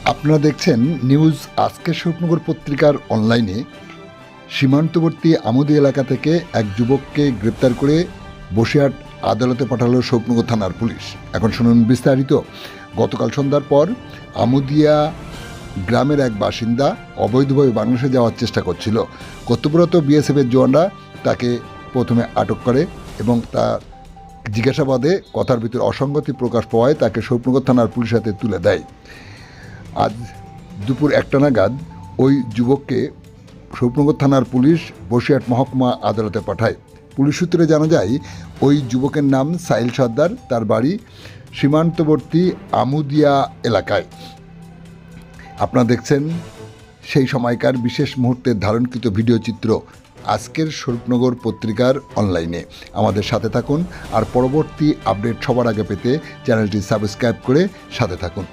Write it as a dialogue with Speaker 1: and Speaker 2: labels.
Speaker 1: আপনারা দেখছেন নিউজ আজকের শোকনগর পত্রিকার অনলাইনে। সীমান্তবর্তী আমুদি এলাকা থেকে এক যুবককে গ্রেপ্তার করে বসিরহাট আদালতে পাঠালো শোকনগর থানার পুলিশ। এখন শুনুন বিস্তারিত। গতকাল সন্ধ্যার পর আমুদিয়া গ্রামের এক বাসিন্দা অবৈধভাবে বাংলাদেশে যাওয়ার চেষ্টা করছিল। কর্তব্যরত বিএসএফের জওয়ানরা তাকে প্রথমে আটক করে এবং তার জিজ্ঞাসাবাদে কথার ভিতরে অসঙ্গতি প্রকাশ পাওয়ায় তাকে শোকনগর থানার পুলিশ হাতে তুলে দেয়। আজ দুপুর 1টা নাগাদ ওই যুবককে শোকনগর থানার পুলিশ বসিরহাট মহকুমা আদালতে পাঠায়। পুলিশ সূত্রে জানা যায় ওই যুবকের নাম সাইল সর্দার, তার বাড়ি সীমান্তবর্তী আমুদিয়া এলাকায়। আপনারা দেখছেন সেই সময়কার বিশেষ মুহূর্তের ধারণকৃত ভিডিও চিত্র আজকের শোকনগর পত্রিকার অনলাইনে। আমাদের সাথে থাকুন আর পরবর্তী আপডেট সবার আগে পেতে চ্যানেলটি সাবস্ক্রাইব করে সাথে থাকুন।